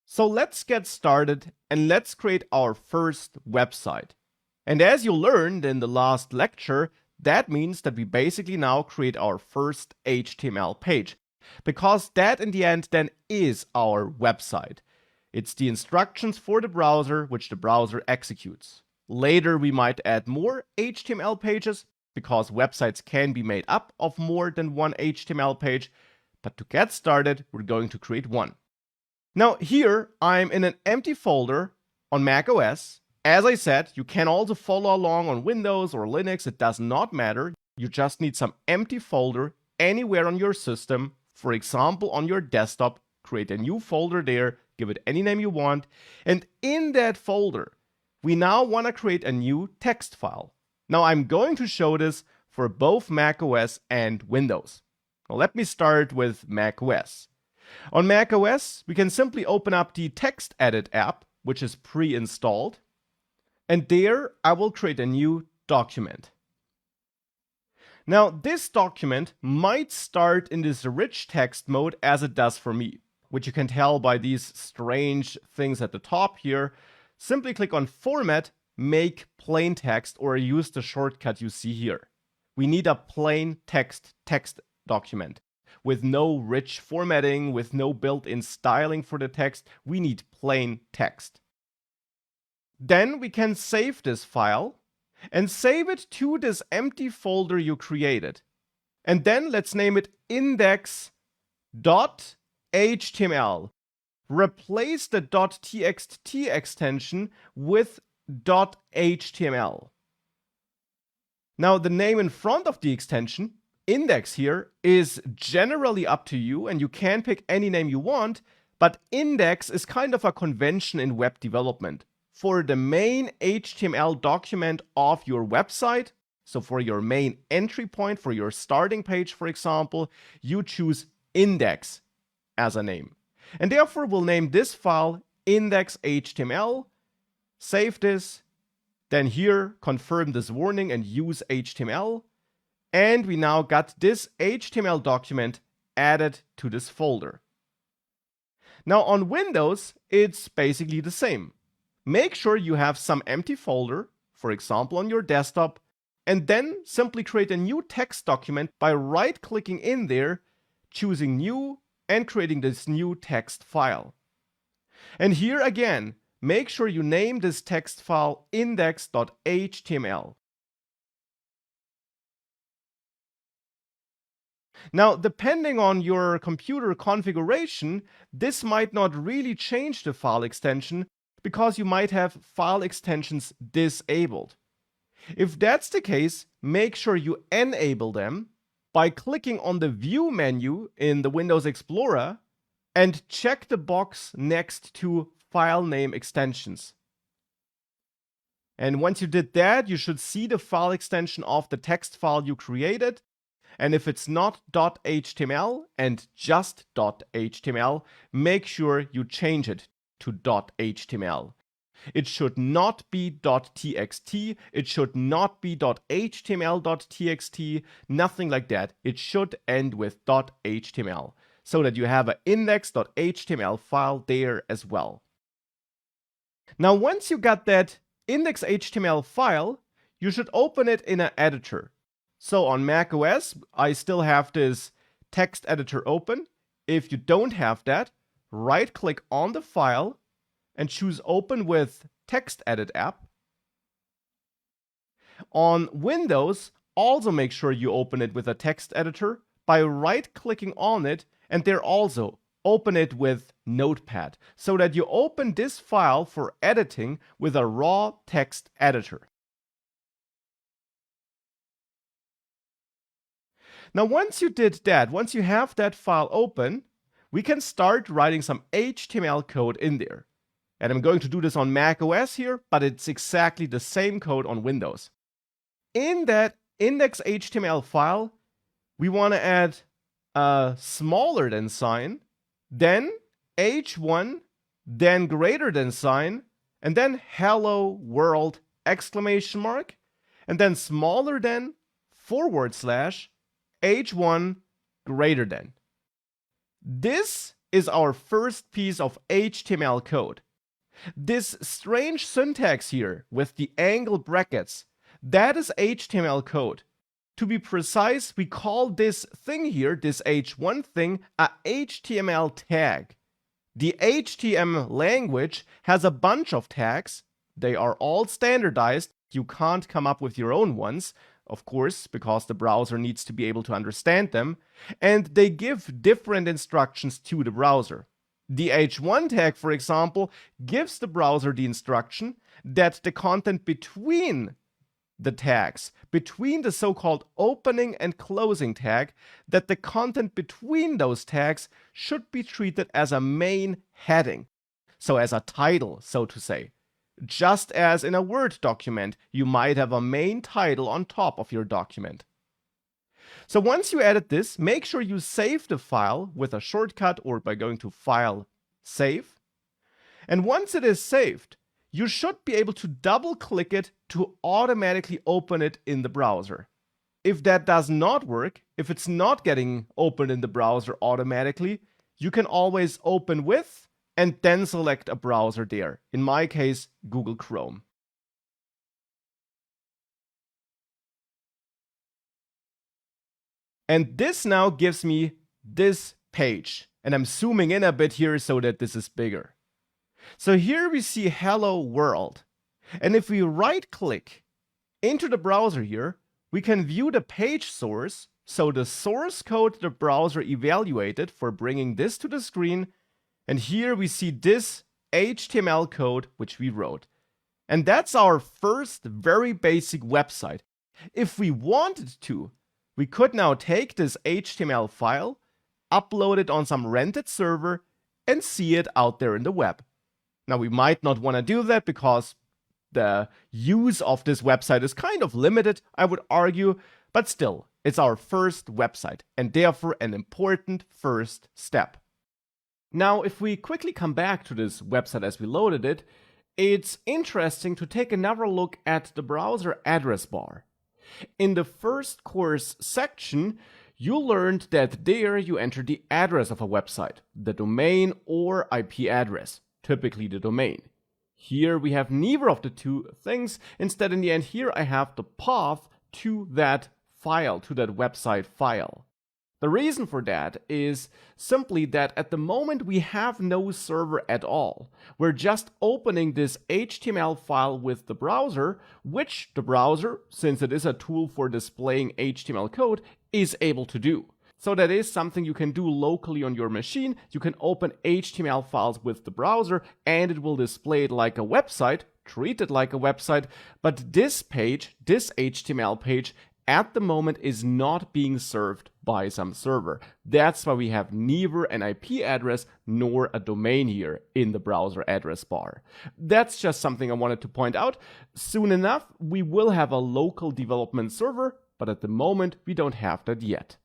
So let's get started and let's create our first website. And as you learned in the last lecture, that means that we basically now create our first HTML page, because that in the end then is our website. It's the instructions for the browser which the browser executes. Later we might add more HTML pages, because websites can be made up of more than one HTML page, but to get started we're going to create one. Now here I'm in an empty folder on macOS. As I said, you can also follow along on Windows or Linux, it does not matter. You just need some empty folder anywhere on your system. For example, on your desktop, create a new folder there, give it any name you want, and in that folder, we now want to create a new text file. Now I'm going to show this for both macOS and Windows. Now let me start with macOS. On macOS, we can simply open up the TextEdit app, which is pre-installed, and there I will create a new document. Now this document might start in this rich text mode as it does for me, which you can tell by these strange things at the top here. Simply click on Format, Make Plain Text, or use the shortcut you see here. We need a plain text document with no rich formatting, with no built-in styling for the text. We need plain text. Then we can save this file and save it to this empty folder you created. And then let's name it index.html. Replace the .txt extension with .html. Now the name in front of the extension, index here, is generally up to you and you can pick any name you want, but index is kind of a convention in web development. For the main HTML document of your website, so for your main entry point, for your starting page, for example, you choose index as a name. And therefore we'll name this file index.html, save this, then here confirm this warning and use HTML, and we now got this HTML document added to this folder. Now on Windows, it's basically the same. Make sure you have some empty folder, for example on your desktop, and then simply create a new text document by right-clicking in there, choosing New, and creating this new text file. And here again, make sure you name this text file index.html. Now, depending on your computer configuration, this might not really change the file extension, because you might have file extensions disabled. If that's the case, make sure you enable them by clicking on the View menu in the Windows Explorer and check the box next to File Name Extensions. And once you did that, you should see the file extension of the text file you created. And if it's not .html and just .html, make sure you change it to .html. It should not be .txt, it should not be .html.txt, nothing like that. It should end with .html, so that you have an index.html file there as well. Now once you got that index.html file, you should open it in an editor. So on macOS, I still have this text editor open. If you don't have that, right-click on the file and choose Open with TextEdit app. On Windows, also make sure you open it with a text editor by right-clicking on it, and there also open it with Notepad, so that you open this file for editing with a raw text editor. Now once you did that, once you have that file open, we can start writing some HTML code in there. And I'm going to do this on macOS here, but it's exactly the same code on Windows. In that index.html file, we want to add a smaller than sign, then h1, then greater than sign, and then hello world exclamation mark, and then smaller than / h1 greater than. This is our first piece of HTML code. This strange syntax here with the angle brackets, that is HTML code. To be precise, we call this thing here, this H1 thing, a HTML tag. The HTML language has a bunch of tags. They are all standardized. You can't come up with your own ones, of course, because the browser needs to be able to understand them, and they give different instructions to the browser. The H1 tag, for example, gives the browser the instruction that the content between the tags, between the so-called opening and closing tag, that the content between those tags should be treated as a main heading, so as a title, so to say. Just as in a Word document, you might have a main title on top of your document. So once you edit this, make sure you save the file with a shortcut or by going to File, Save. And once it is saved, you should be able to double-click it to automatically open it in the browser. If that does not work, if it's not getting opened in the browser automatically, you can always open with and then select a browser there. In my case, Google Chrome. And this now gives me this page. And I'm zooming in a bit here so that this is bigger. So here we see Hello World. And if we right-click into the browser here, we can view the page source, so the source code the browser evaluated for bringing this to the screen. And here we see this HTML code which we wrote. And that's our first very basic website. If we wanted to, we could now take this HTML file, upload it on some rented server, and see it out there in the web. Now, we might not want to do that because the use of this website is kind of limited, I would argue, but still, it's our first website and therefore an important first step. Now, if we quickly come back to this website as we loaded it, it's interesting to take another look at the browser address bar. In the first course section, you learned that there you enter the address of a website, the domain or IP address, typically the domain. Here we have neither of the two things. Instead, in the end here, I have the path to that file, to that website file. The reason for that is simply that at the moment we have no server at all. We're just opening this HTML file with the browser, which the browser, since it is a tool for displaying HTML code, is able to do. So that is something you can do locally on your machine. You can open HTML files with the browser and it will display it like a website, treat it like a website, but this page, this HTML page, at the moment is not being served by some server. That's why we have neither an IP address nor a domain here in the browser address bar. That's just something I wanted to point out. Soon enough, we will have a local development server, but at the moment, we don't have that yet.